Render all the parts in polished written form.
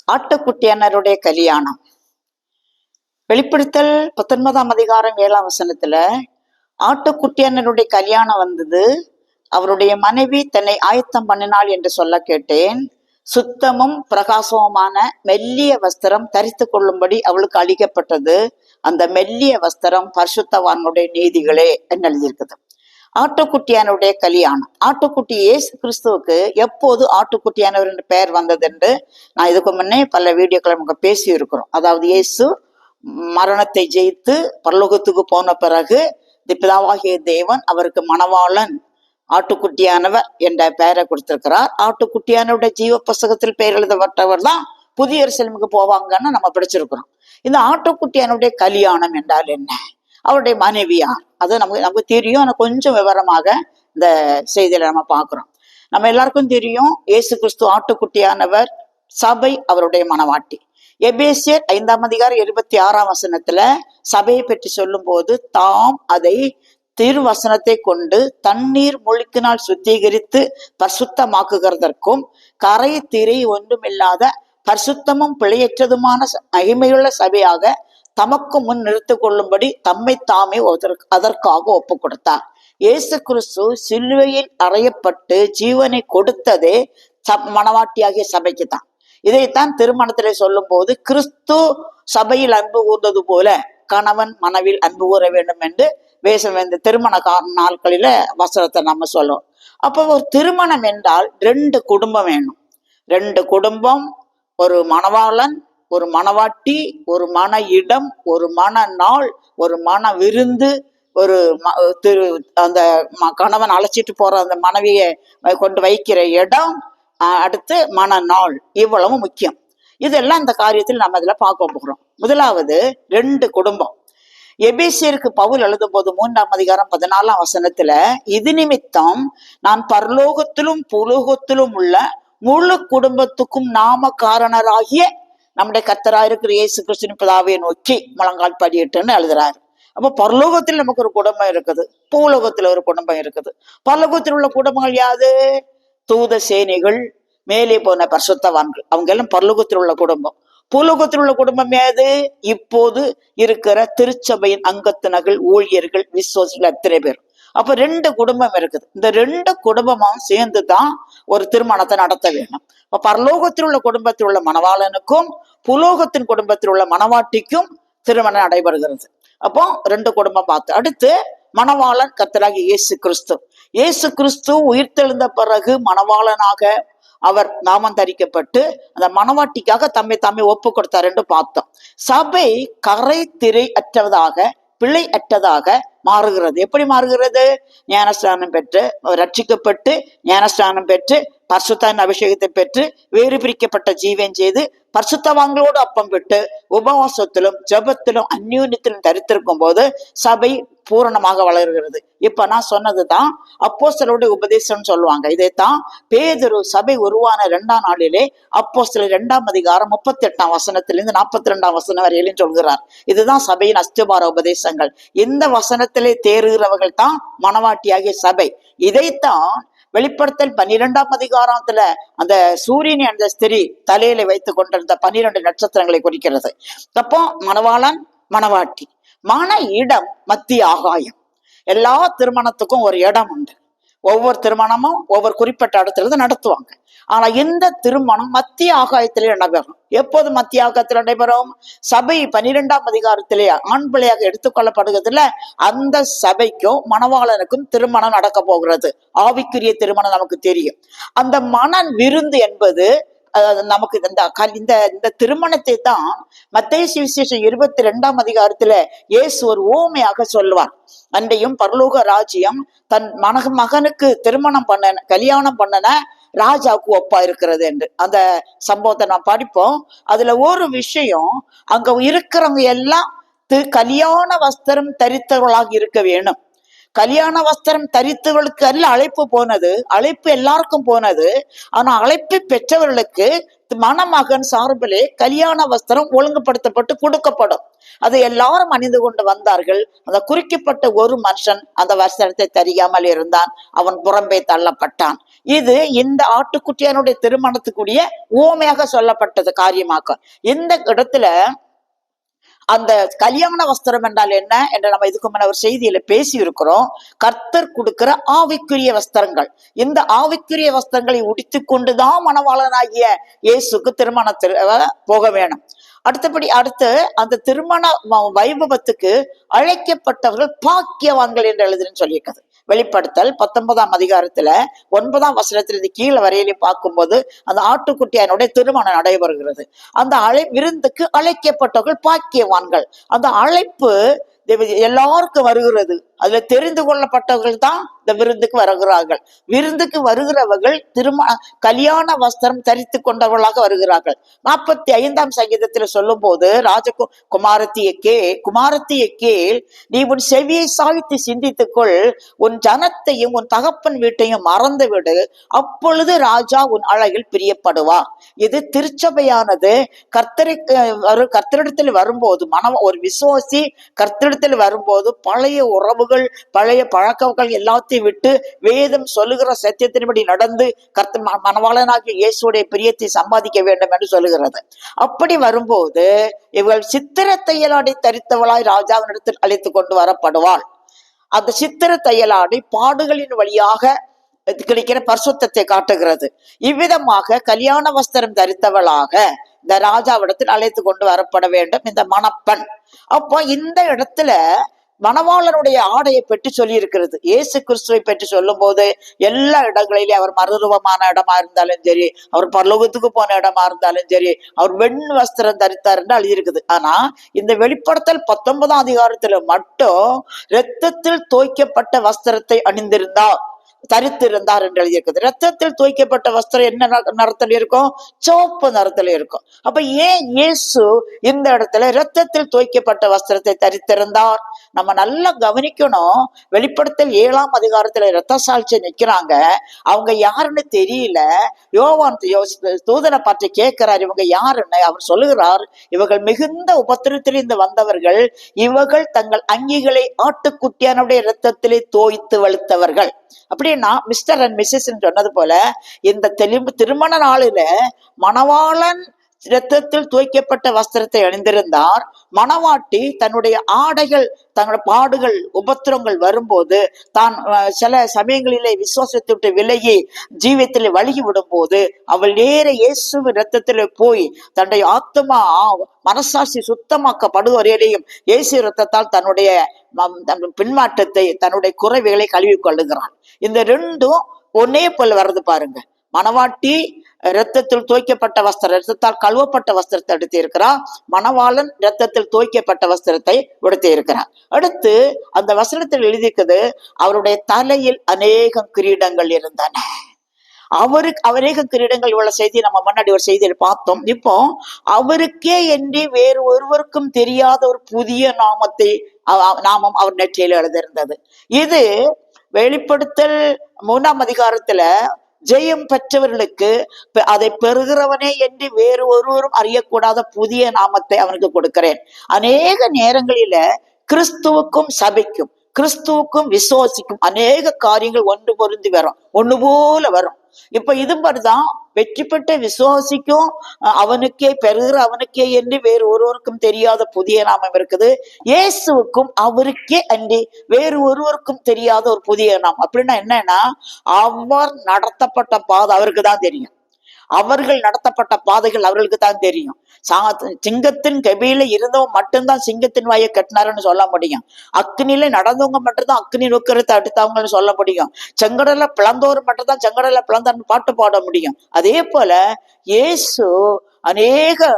ஆட்டுக்குட்டியானருடைய கல்யாணம். வெளிப்படுத்தல் 19ஆம் அதிகாரம் 7ஆம் வசனத்துல ஆட்டுக்குட்டியானருடைய கல்யாணம் வந்தது. அவருடைய மனைவி தன்னை ஆயத்தம் பண்ணினாள் என்று சொல்ல கேட்டேன். சுத்தமும் பிரகாசமுமான மெல்லிய வஸ்திரம் தரித்து கொள்ளும்படி அவளுக்கு அளிக்கப்பட்டது. அந்த மெல்லிய வஸ்திரம் பரிசுத்தவான்களுடைய நீதிகளே என்று எழுதியிருக்குது. ஆட்டுக்குட்டியானுடைய கல்யாணம். ஆட்டுக்குட்டி இயேசு கிறிஸ்துவுக்கு எப்போது ஆட்டுக்குட்டியானவர் என்று பெயர் வந்தது என்று நான் இதுக்கு முன்னே பல வீடியோக்களை நமக்கு பேசி இருக்கிறோம். அதாவது இயேசு மரணத்தை ஜெயித்து பரலோகத்துக்கு போன பிறகு பிதாவாகிய தேவன் அவருக்கு மணவாளன் ஆட்டுக்குட்டியானவர் என்ற பெயரை கொடுத்திருக்கிறார். ஆட்டுக்குட்டியானவருடைய ஜீவ புஸ்தகத்தில் பெயர் எழுதப்பட்டவர் தான் புதிய எருசலேமுக்கு போவாங்கன்னு நம்ம படிச்சிருக்கிறோம். இந்த ஆட்டுக்குட்டியானுடைய கல்யாணம் என்றால் என்ன? அவருடைய மனைவியார்? அது நமக்கு தெரியும். ஆனால் கொஞ்சம் விவரமாக இந்த செய்தியில நம்ம பார்க்கிறோம். நம்ம எல்லாருக்கும் தெரியும், இயேசு கிறிஸ்து ஆட்டுக்குட்டியானவர், சபை அவருடைய மணவாட்டி. எபேசியர் 5ஆம் அதிகாரம் 26ஆம் வசனத்துல சபையை பற்றி சொல்லும் போது, தாம் அதை திருவசனத்தை கொண்டு தண்ணீர் முழுக்கினால் சுத்திகரித்து பரிசுத்தமாக்குகிறதற்கும் கரை திரை ஒன்றுமில்லாத பரிசுத்தமும் பிழையற்றதுமான மகிமையுள்ள சபையாக தமக்கு முன் நிறுத்து கொள்ளும்படி தம்மை தாமே அதற்காக ஒப்பு கொடுத்தார். இயேசு கிறிஸ்து சிலுவையில் அறையப்பட்டு ஜீவனை கொடுத்ததே மணவாட்டியாகிய சபைக்கு தான். இதைத்தான் திருமணத்திலே சொல்லும் போது, கிறிஸ்து சபையில் அன்பு கூர்ந்தது போல கணவன் மனைவியில் அன்பு கூற வேண்டும் என்று இந்த திருமண நாட்களில வசனத்தை நம்ம சொல்லுவோம். அப்போ ஒரு திருமணம் என்றால் 2 குடும்பம் வேணும். 2 குடும்பம், ஒரு மணவாளன், ஒரு மணவாட்டி, ஒரு மன இடம், ஒரு மன நாள், ஒரு மன விருந்து, ஒரு அந்த கணவன் அழைச்சிட்டு போற அந்த மனைவியை கொண்டு வைக்கிற இடம், அடுத்து மன நாள், இவ்வளவு முக்கியம். இதெல்லாம் இந்த காரியத்தில் நம்ம இதுல பார்க்க போகிறோம். முதலாவது 2 குடும்பம். எபேசியருக்கு பவுல் எழுதும் போது 3ஆம் அதிகாரம் 14ஆம் வசனத்துல, இது நிமித்தம் நான் பரலோகத்திலும் பூலோகத்திலும் உள்ள முழு குடும்பத்துக்கும் நாம காரணராகிய நம்முடைய கர்த்தராயிருக்கிற இயேசு கிறிஸ்துவின் பிதாவை நோக்கி முழங்கால் படியிட்டுன்னு எழுதுறாரு. அப்போ பரலோகத்தில் நமக்கு ஒரு குடும்பம் இருக்குது, பூலோகத்துல ஒரு குடும்பம் இருக்குது. பரலோகத்தில் உள்ள குடும்பங்கள் யாது? தூத சேனைகள், மேலே போன பரிசுத்தவான்கள், அவங்க எல்லாம் பரலோகத்தில் உள்ள குடும்பம். பூலோகத்தில் உள்ள குடும்பம் ஏது? இப்போது இருக்கிற திருச்சபையின் அங்கத்தினர்கள், ஊழியர்கள், விசுவாசிகள் அத்தனை பேர். அப்ப 2 குடும்பம் இருக்குது. இந்த 2 குடும்பமும் சேர்ந்துதான் ஒரு திருமணத்தை நடத்த வேண்டும். இப்ப பரலோகத்தில் உள்ள குடும்பத்தில் உள்ள மணவாளனுக்கும் புலோகத்தின் குடும்பத்தில் உள்ள மணவாட்டிக்கும் திருமணம் நடைபெறுகிறது. அப்போ 2 குடும்பம் பார்த்து, அடுத்து மணவாளன் கர்த்தராகிய இயேசு கிறிஸ்து. இயேசு கிறிஸ்து உயிர்த்தெழுந்த பிறகு மணவாளனாக அவர் நாமம் தரிக்கப்பட்டு அந்த மணவாட்டிக்காக தம்மை ஒப்பு கொடுத்தார் என்று பார்த்தோம். சபை கரை திரை அற்றதாக, பிழை அற்றதாக மாறுகிறது. எப்படி மாறுகிறது? ஞானஸ்நானம் பெற்று ரட்சிக்கப்பட்டு, ஞானஸ்நானம் பெற்று, பரிசுத்தாவின் அபிஷேகத்தை பெற்று, வேறு பிரிக்கப்பட்ட ஜீவன் செய்து, பரிசுத்தவான்களோடு அப்பம் விட்டு, உபவாசத்திலும் ஜபத்திலும் அந்யோன்யத்திலும் தரித்திருக்கும் போது சபை பூரணமாக வளர்கிறது. இப்ப நான் சொன்னதுதான் அப்போஸ்தலருடைய உபதேசம் சொல்லுவாங்க. இதைத்தான் பேதுரு சபை உருவான 2ஆம் நாளிலே அப்போஸ்தலர் 2ஆம் அதிகாரம் 38ஆம் வசனத்திலிருந்து 42ஆம் வசனம் வரையிலும் சொல்கிறார். இதுதான் சபையின் அஸ்திபார உபதேசங்கள். இந்த வசனத்திலே தேறுகிறவர்கள் தான் மணவாட்டியாகிய சபை. இதைத்தான் வெளிப்படுத்தல் 12ஆம் அதிகாரத்துல அந்த சூரியனை அந்த ஸ்திரீ தலையில வைத்துக் கொண்டிருந்த 12 நட்சத்திரங்களை குறிக்கிறது. அப்போ மணவாளன், மணவாட்டி, மன இடம் மத்திய ஆகாயம். எல்லா திருமணத்துக்கும் ஒரு இடம் உண்டு. ஒவ்வொரு திருமணமும் ஒவ்வொரு குறிப்பிட்ட இடத்துல நடத்துவாங்க. ஆனா இந்த திருமணம் மத்திய ஆகாயத்திலே நடைபெறும். எப்போது மத்திய ஆகாயத்தில் நடைபெறும்? சபை 12ஆம் அதிகாரத்திலே ஆண் பிள்ளையாக எடுத்துக்கொள்ளப்படுகிறதுல அந்த சபைக்கும் மணவாளனுக்கும் திருமணம் நடக்க போகிறது. ஆவிக்குரிய திருமணம் நமக்கு தெரியும். அந்த மன விருந்து என்பது நமக்கு இந்த திருமணத்தை தான் மத்தேயு சுவிசேஷம் 22ஆம் அதிகாரத்துல இயேசு ஒரு உவமையாக சொல்லுவார். அன்றையும் பரலோக ராஜ்யம் தன் மகனுக்கு கல்யாணம் பண்ணன ராஜாவுக்கு ஒப்பா இருக்கிறது என்று அந்த சம்பவத்தை நான் படிப்போம். அதுல ஒரு விஷயம், அங்க இருக்கிறவங்க எல்லாம் கல்யாண வஸ்திரம் தரித்தவர்களாக இருக்க வேணும். கல்யாண வஸ்திரம் தரித்தவர்களுக்கு அல்ல அழைப்பு போனது, அழைப்பு எல்லாருக்கும் போனது. ஆனா அழைப்பு பெற்றவர்களுக்கு மணமகன் சார்பிலே கல்யாண வஸ்திரம் ஒழுங்குபடுத்தப்பட்டு கொடுக்கப்படும். அதை எல்லாரும் அணிந்து கொண்டு வந்தார்கள். அந்த குறிக்கப்பட்ட ஒரு மனுஷன் அந்த வஸ்திரத்தை தெரியாமல் இருந்தான். அவன் புறம்பே தள்ளப்பட்டான். இது இந்த ஆட்டுக்குட்டியானுடைய திருமணத்துக்குரிய உவமையாக சொல்லப்பட்டது காரியமாக்கும். இந்த இடத்துல அந்த கல்யாண வஸ்திரம் என்றால் என்ன என்று நம்ம இதுக்கு முன்ன ஒரு செய்தியில பேசி இருக்கிறோம். கர்த்தர் கொடுக்கிற ஆவிக்குரிய வஸ்திரங்கள். இந்த ஆவிக்குரிய வஸ்திரங்களை உடித்து கொண்டுதான் மணவாளனாகிய இயேசுக்கு திருமணத்திற்கு போக வேணும். அடுத்து அந்த திருமண வைபவத்துக்கு அழைக்கப்பட்டவர்கள் பாக்கியவான்கள் என்று எழுதுன்னு சொல்லியிருக்கிறது. வெளிப்படுத்தல் 19ஆம் அதிகாரத்துல 9ஆம் வசனத்திலிருந்து கீழே வரையிலே பார்க்கும்போது அந்த ஆட்டுக்குட்டியானுடைய திருமணம் நடைபெறுகிறது. அந்த விருந்துக்கு அழைக்கப்பட்டவர்கள் பாக்கியவான்கள். அந்த அழைப்பு எல்லாருக்கும் வருகிறது. அதுல தெரிந்து கொள்ளப்பட்டவர்கள் தான் இந்த விருந்துக்கு வருகிறார்கள். விருந்துக்கு வருகிறவர்கள் கல்யாண வஸ்திரம் தரித்து கொண்டவர்களாக வருகிறார்கள். 45ஆம் சங்கீதத்தில் சொல்லும் போது குமாரத்தியை கேள், நீ உன் செவியை சாய்த்து சிந்தித்துக்கொள், உன் ஜனத்தையும் உன் தகப்பன் வீட்டையும் மறந்து விடு, அப்பொழுது ராஜா உன் அழகில் பிரியப்படுவா. இது திருச்சபையானது கர்த்தரிடத்தில் வரும்போது ஒரு விசுவாசி கர்த்தரிடத்தில் வரும்போது பழைய உறவுகள் பழைய பழக்கங்கள் எல்லாத்தையும் விட்டு வேதம் சொல்லுகிற சத்தியத்தின்படி நடந்து மணவாளனாகிய இயேசுடைய பிரியத்தை சம்பாதிக்க வேண்டும் என்று சொல்லுகிறது. அப்படி வரும்போது இவர்கள் சித்திர தையலாடை தரித்தவளாய் ராஜாவினிடத்தில் அழைத்து கொண்டு வரப்படுவாள். அந்த சித்திர தையலாடை பாடுகளின் வழியாக கிடைக்கிற பரிசுத்தத்தை காட்டுகிறது. இவ்விதமாக கல்யாண வஸ்திரம் தரித்தவளாக இந்த ராஜாவிடத்தில் அழைத்து கொண்டு வரப்பட வேண்டும் இந்த மணப்பெண். அப்போ இந்த இடத்துல மணவாளனுடைய ஆடையை பெற்று சொல்லி இருக்கிறது. இயேசு கிறிஸ்துவை பெற்று சொல்லும் போது எல்லா இடங்களிலும் அவர் மறுரூபமான இடமா இருந்தாலும் சரி, அவர் பரலோகத்துக்கு போன இடமா இருந்தாலும் சரி, அவர் வெண் வஸ்திரம் தரித்தார் என்று எழுதியிருக்குது. ஆனா இந்த வெளிப்படுத்தல் 19ஆம் அதிகாரத்துல மட்டும் இரத்தத்தில் தோய்க்கப்பட்ட வஸ்திரத்தை அணிந்திருந்தார் தரித்திருந்தார் என்று எழுதியிருக்குது. ரத்தத்தில் தோய்க்கப்பட்ட வஸ்திரம் என்ன நிறத்தில் இருக்கும்? சிவப்பு நிறத்துல இருக்கும். அப்ப ஏன் இயேசு இந்த இடத்துல ரத்தத்தில் தோய்க்கப்பட்ட வஸ்திரத்தை தரித்திருந்தார்? நம்ம நல்லா கவனிக்கணும். வெளிப்படுத்தல் 7ஆம் அதிகாரத்துல இரத்த சாட்சி நிக்கிறாங்க. அவங்க யாருன்னு தெரியல. யோவான் தூதனை பார்த்து கேட்கிறார், இவங்க யாருன்னு. அவர் சொல்லுகிறார், இவர்கள் மிகுந்த உபத்திரத்திலிருந்து வந்தவர்கள், இவர்கள் தங்கள் அங்கிகளை ஆட்டுக்குட்டியானுடைய இரத்தத்திலே தோய்த்து வலுத்தவர்கள். அப்படின்னா மிஸ்டர் அண்ட் மிஸ்ஸஸ் சொன்னது போல இந்த திருமண நாளில மணவாளன் இரத்தத்தில் தோய்க்கப்பட்ட வஸ்திரத்தை அணிந்திருந்தார். மணவாட்டி தன்னுடைய ஆடைகள் தங்களுடைய பாடுகள் உபத்திரங்கள் வரும்போது தான் சில சமயங்களிலே விசுவாசத்தை விட்டு விலகி ஜீவியத்தில் வழுகி விடும் போது அவள் நேர இயேசு இரத்தத்தில் போய் தன்னுடைய ஆத்மா மனசாட்சி சுத்தமாக்கப்படுவரையிலையும் இயேசு இரத்தத்தால் தன்னுடைய பின்மாற்றத்தை தன்னுடைய குறைவுகளை கழுவி கொள்ளுகிறான். இந்த ரெண்டும் ஒன்னே போல வர்றது பாருங்க. மணவாட்டி இரத்தத்தில் தோய்க்கப்பட்ட வஸ்திரம், இரத்தத்தால் கழுவப்பட்ட வஸ்திரத்தை எடுத்து இருக்கிறார். மணவாளன் இரத்தத்தில் தோய்க்கப்பட்ட வஸ்திரத்தை உடுத்தி இருக்கிறார். அடுத்து அந்த வசனத்தில் எழுதியிருக்குது, அவருடைய தலையில் அநேகம் கிரீடங்கள் இருந்தன. அநேக கிரீடங்கள் உள்ள செய்தி நம்ம முன்னாடி ஒரு செய்தியில் பார்த்தோம். இப்போ அவருக்கே என்று வேறு ஒருவருக்கும் தெரியாத ஒரு புதிய நாமம் அவர் நெற்றியில் எழுதியிருந்தது. இது வெளிப்படுத்தல் 3ஆம் அதிகாரத்துல ஜெயம் பெற்றவர்களுக்கு அதை பெறுகிறவனே என்று வேறு ஒருவரும் அறியக்கூடாத புதிய நாமத்தை அவனுக்கு கொடுக்கிறேன். அநேக நேரங்களில கிறிஸ்துவுக்கும் சபைக்கும் கிறிஸ்துவுக்கும் விசுவாசிக்கும் அநேக காரியங்கள் ஒன்று பொருந்தி வரும், ஒண்ணு போல வரும். இப்ப இது மாதிரிதான் வெற்றி பெற்ற விசுவாசிக்கும் அவனுக்கே பெறுகிற அவனுக்கே என்று வேறு ஒருவருக்கும் தெரியாத புதிய நாமம் இருக்குது. இயேசுவுக்கும் அவருக்கே அன்றி வேறு ஒருவருக்கும் தெரியாத ஒரு புதிய நாமம். அப்படின்னா என்னன்னா, அவர் நடத்தப்பட்ட பாதை அவருக்கு தான் தெரியும். அவர்கள் நடத்தப்பட்ட பாதைகள் அவர்களுக்கு தான் தெரியும். சிங்கத்தின் கபியில இருந்தவங்க மட்டும்தான் சிங்கத்தின் வாயை கட்டினாருன்னு சொல்ல முடியும். அக்னியில நடந்தவங்க மட்டும்தான் அக்னி நோக்கத்தை அடுத்தவங்கன்னு சொல்ல முடியும். செங்கடல பிளந்தோர் மட்டும்தான் செங்கடல பிளந்தார்னு பாட்டு பாட முடியும். அதே போல இயேசு அநேக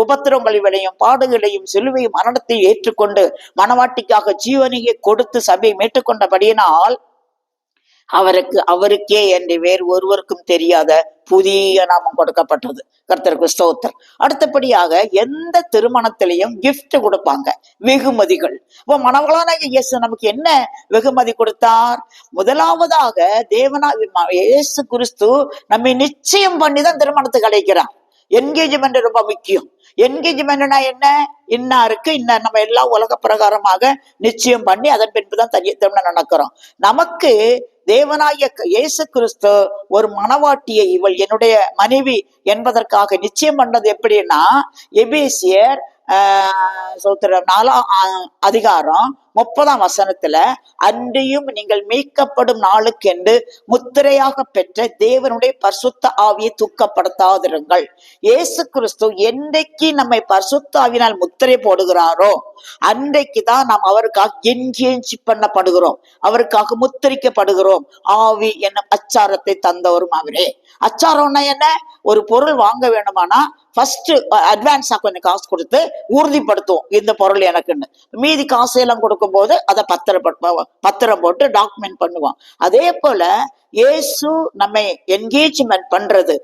உபத்திரங்களையும் பாடுகளையும் சிலுவையும் மரணத்தையும் ஏற்றுக்கொண்டு மணவாட்டிக்காக ஜீவனையை கொடுத்து சபையை மீட்டுக்கொண்டபடியினால் அவருக்கே என்று வேறு ஒருவருக்கும் தெரியாத புதிய நாமம் கொடுக்கப்பட்டது. கர்த்தருக்கு ஸ்தோத்திரம். அடுத்தபடியாக எந்த திருமணத்திலையும் கிஃப்ட் கொடுப்பாங்க, வெகுமதிகள். இப்போ மணவாளனாகிய இயேசு நமக்கு என்ன வெகுமதி கொடுத்தார்? முதலாவதாக இயேசு கிறிஸ்து நம்மை நிச்சயம் பண்ணிதான் திருமணத்துக்கு அழைக்கிறார். என்கேஜ்மெண்ட் ரொம்ப முக்கியம். என்கேஜ்மெண்ட்னா என்ன? இன்னாருக்கு இன்ன நம்ம எல்லாம் உலக பிரகாரமாக நிச்சயம் பண்ணி அதன் பின்புதான் திருமணம் நடக்கிறோம். நமக்கு தேவனாய இயேசு கிறிஸ்து ஒரு மணவாட்டியை இவள் என்னுடைய மனைவி என்பதற்காக நிச்சயம் பண்ணது எப்படின்னா, எபேசியர் 4 அதிகாரம் 30ஆம் வசனத்துல, அன்றியும் நீங்கள் மீட்கப்படும் நாளுக்கு என்று முத்திரையாக பெற்ற தேவனுடைய பரிசுத்த ஆவியை துக்கப்படுத்தாதிருங்கள். இயேசு கிறிஸ்து என்றைக்கு நம்மை பரிசுத்த ஆவியினால் முத்திரை போடுகிறாரோ அன்றைக்குதான் நாம் அவருக்காக என்கேஜ் பண்ணப்படுகிறோம், அவருக்காக முத்திரிக்கப்படுகிறோம். ஆவி என்னும் அச்சாரத்தை தந்தவரும் அவரே. அச்சாரம்னா என்ன? ஒரு பொருள் வாங்க வேணுமானா ஃபர்ஸ்ட் அட்வான்ஸா கொஞ்சம் காசு கொடுத்து உறுதிப்படுத்துவோம், இந்த பொருள் எனக்குன்னு. மீதி காசு எல்லாம் கொடுக்கும் போது அதை பத்திரம் போட்டு டாக்குமெண்ட் பண்ணுவோம். அதே போல இயேசு நம்மை என்கேஜ்மெண்ட் பண்றது,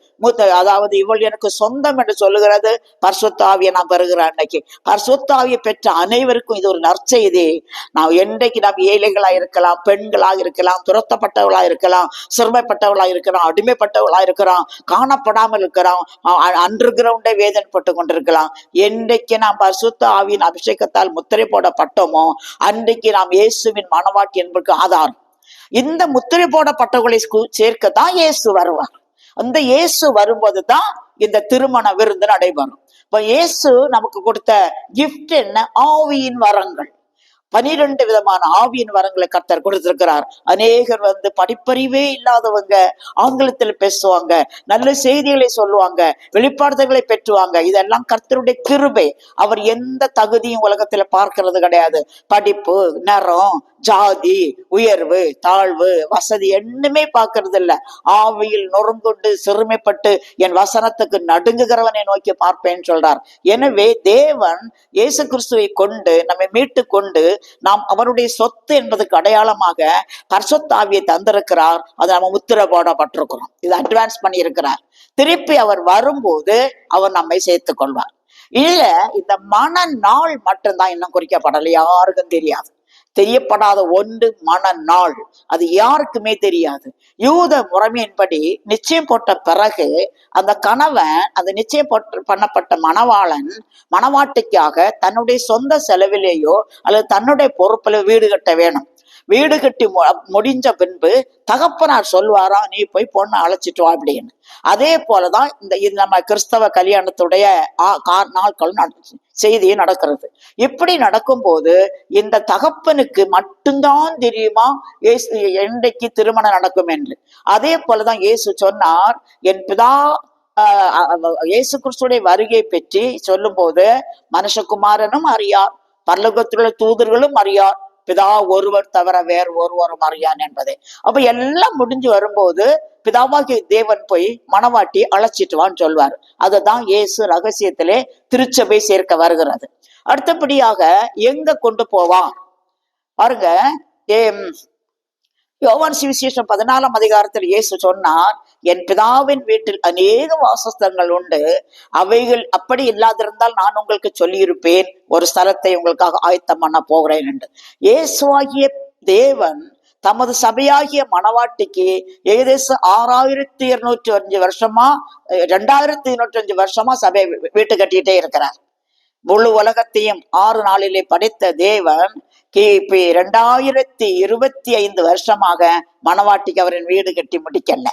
அதாவது இவள் எனக்கு சொந்தம் என்று சொல்லுகிறது பரிசுத்த ஆவியை நான் பெறுகிறேன். அன்னைக்கு பரிசுத்த ஆவியை பெற்ற அனைவருக்கும் இது ஒரு நற்செய்தி. நாம் என்றைக்கு நாம் ஏழைகளா இருக்கலாம், பெண்களாக இருக்கலாம், துரத்தப்பட்டவளா இருக்கலாம், சிறுமைப்பட்டவளா இருக்கிறோம், அடிமைப்பட்டவளா இருக்கிறோம், காணப்படாமல் இருக்கிறோம், அண்டர் கிரவுண்டை வேதனைப்பட்டு கொண்டிருக்கலாம். என்றைக்கு நாம் பரிசுத்த ஆவியின் அபிஷேகத்தால் முத்திரை போடப்பட்டோமோ அன்றைக்கு நாம் இயேசுவின் மணவாட்டி என்பதற்கு ஆதாரம். இந்த முத்திரை போடப்பட்டவர்களை சேர்க்கத்தான் இயேசு வருவார். அந்த இயேசு வரும்போதுதான் இந்த திருமண விருந்து நடைபெறும். இப்ப இயேசு நமக்கு கொடுத்த கிஃப்ட் என்ன? ஆவியின் வரங்கள். 12 விதமான ஆவியின் வரங்களை கர்த்தர் கொடுத்திருக்கிறார். அநேகர் படிப்பறிவே இல்லாதவங்க ஆங்கிலத்தில் பேசுவாங்க, நல்ல செய்திகளை சொல்லுவாங்க, வெளிப்பாடுதல்களை பெற்றுவாங்க. இதெல்லாம் கர்த்தருடைய கிருபை. அவர் எந்த தகுதியும் உலகத்துல பார்க்கிறது கிடையாது. படிப்பு, நிறம், ஜாதி, உயர்வு, தாழ்வு, வசதி என்னமே பார்க்கறது இல்ல. ஆவியில் நொறுங்குண்டு சிறுமைப்பட்டு என் வசனத்துக்கு நடுங்குகிறவனை நோக்கி பார்ப்பேன்னு சொல்றார். எனவே தேவன் இயேசு கிறிஸ்துவை கொண்டு நம்மை மீட்டு கொண்டு நாம் அவருடைய சொத்து என்பதற்கு அடையாளமாக பரிசுத்த ஆவியை தந்திருக்கிறார். அதை நம்ம முத்திரை போடப்பட்டிருக்கிறோம். இது அட்வான்ஸ் பண்ணி இருக்கிறார். திருப்பி அவர் வரும்போது அவர் நம்மை சேர்த்துக் கொள்வார். இதுல இந்த மனநாள் மட்டும்தான் இன்னும் குறிக்கப்படலை, யாருக்கும் தெரியாது. தெரியப்படாத ஒன்று மனநாள். அது யாருக்குமே தெரியாது. யூத முறைமையின்படி நிச்சயம் போட்ட பிறகு அந்த கணவன், அந்த நிச்சயம் பண்ணப்பட்ட மணவாளன் மணவாட்டிக்காக தன்னுடைய சொந்த செலவிலேயோ அல்லது தன்னுடைய பொறுப்பில வீடு கட்ட வேணும். வீடு கட்டி முடிஞ்ச பின்பு தகப்பனார் சொல்வாரா, நீ போய் பொண்ணை அழைச்சிட்டு வா அப்படின்னு. அதே போலதான் இந்த நம்ம கிறிஸ்தவ கல்யாணத்துடைய நாட்கள் செய்தியும் நடக்கிறது. இப்படி நடக்கும் போது இந்த தகப்பனுக்கு மட்டும்தான் தெரியுமா என்றைக்கு திருமணம் நடக்கும் என்று. அதே போலதான் இயேசு சொன்னார், என் பிதா இயேசு கிறிஸ்துடைய வருகை பற்றி சொல்லும் போது மனுஷகுமாரனும் அறியார், பரலோகத்திலுள்ள தூதர்களும் அறியார், பிதா ஒருவர் தவிர வேறு ஒருவரும் அறியான் என்பதை. அப்ப எல்லாம் முடிஞ்சு வரும்போது பிதாவாகிய தேவன் போய் மணவாட்டி அழைச்சிட்டுவான்னு சொல்வார். அதுதான் இயேசு ரகசியத்திலே திருச்சபை சேர்க்க வருகிறது. அடுத்தபடியாக எங்க கொண்டு போவார் பாருங்க. யோவான் சுவிசேஷம் 14ஆம் அதிகாரத்தில் இயேசு சொன்னார், என் பிதாவின் வீட்டில் அநேக வாசஸ்தலங்கள் உண்டு, அவைகள் அப்படி இல்லாதிருந்தால் நான் உங்களுக்கு சொல்லியிருப்பேன், ஒரு ஸ்தலத்தை உங்களுக்காக ஆயத்தம் பண்ண போகிறேன் என்று. இயேசுவாகிய தேவன் தமது சபையாகிய மணவாட்டிக்கு ஏகதேசம் 6205 வருஷமா 2205 வருஷமா சபை வீட்டு கட்டிட்டே இருக்கிறார். முழு உலகத்தையும் 6 நாளிலே படைத்த தேவன் கிபி 2025 வருஷமாக மணவாட்டிக்கு அவரின் வீடு கட்டி முடிக்கல.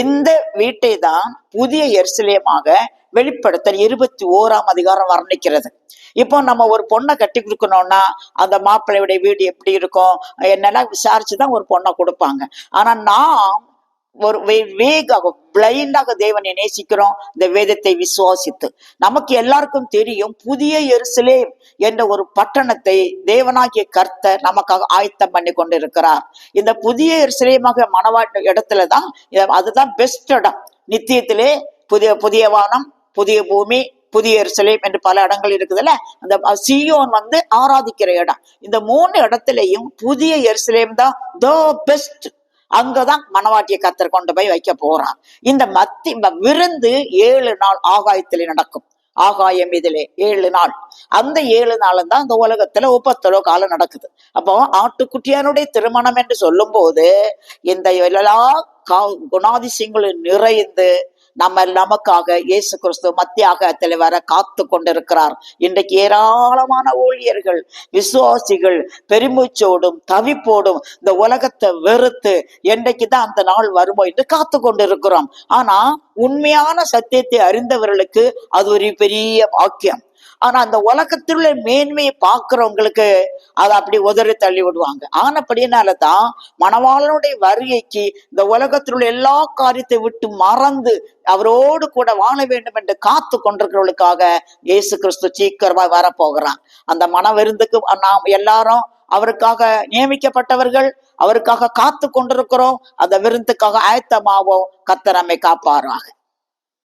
இந்த வீட்டை தான் புதிய எருசலேமாக வெளிப்படுத்தல் 21ஆம் அதிகாரம் வர்ணிக்கிறது. இப்போ நம்ம ஒரு பொண்ணை கட்டி கொடுக்கணும்னா அந்த மாப்பிள்ளையுடைய வீடு எப்படி இருக்கும் என்னெல்லாம் விசாரிச்சுதான் ஒரு பொண்ணை கொடுப்பாங்க. ஆனா நாம் ஒரு பிளைண்டாக தேவனை நேசிக்கிறோம். இந்த வேதத்தை விசுவாசித்து நமக்கு எல்லாருக்கும் தெரியும், புதிய எருசலேம் என்ற ஒரு பட்டணத்தை தேவனாகிய கர்த்தர் நமக்காக ஆயத்தம் பண்ணி கொண்டு இருக்கிறார். இந்த புதிய எருசலேமாக மணவாட்ட இடத்துலதான், அதுதான் பெஸ்ட் இடம். நித்தியத்திலே புதிய வானம், புதிய பூமி, புதிய எருசலேம் என்று பல இடங்கள் இருக்குதுல்ல. அந்த சீயோன் ஆராதிக்கிற இடம். இந்த 3 இடத்துலயும் புதிய எருசலேம் தான் தி பெஸ்ட். அங்கதான் மணவாட்டிய கர்த்தர் கொண்டு போய் வைக்க போறான். இந்த விருந்து 7 நாள் ஆகாயத்திலே நடக்கும். ஆகாயம் இதிலே 7 நாள். அந்த 7 நாளும் தான் இந்த உலகத்துல உபத்தலோ காலம் நடக்குது. அப்போ ஆட்டுக்குட்டியானுடைய திருமணம் என்று சொல்லும் போது இந்த எல்லா குணாதிசயங்களும் நிறைந்து நமக்காக இயேசு கிறிஸ்து மத்தியாகத்தில் வர காத்து கொண்டிருக்கிறார். இன்றைக்கு ஏராளமான ஊழியர்கள், விசுவாசிகள் பெருமூச்சோடும் தவிப்போடும் இந்த உலகத்தை வெறுத்து என்றைக்குதான் அந்த நாள் வருமோ என்று காத்து கொண்டிருக்கிறோம். ஆனா உண்மையான சத்தியத்தை அறிந்தவர்களுக்கு அது ஒரு பெரிய பாக்கியம். ஆனா அந்த உலகத்திலுள்ள மேன்மையை பார்க்கிறவங்களுக்கு அதை அப்படி உதறி தள்ளி விடுவாங்க. ஆனப்படினாலதான் மணவாளனுடைய வருகைக்கு இந்த உலகத்தில் உள்ள எல்லா காரியத்தை விட்டு மறந்து அவரோடு கூட வாழ வேண்டும் என்று காத்து கொண்டிருக்கிறவர்களுக்காக இயேசு கிறிஸ்து சீக்கிரமா வரப்போகிறான். அந்த மன விருந்துக்கு நாம் எல்லாரும் அவருக்காக நியமிக்கப்பட்டவர்கள், அவருக்காக காத்து கொண்டிருக்கிறோம். அந்த விருந்துக்காக ஆயத்தமாவோம். கர்த்தர் நம்மை காப்பாராக.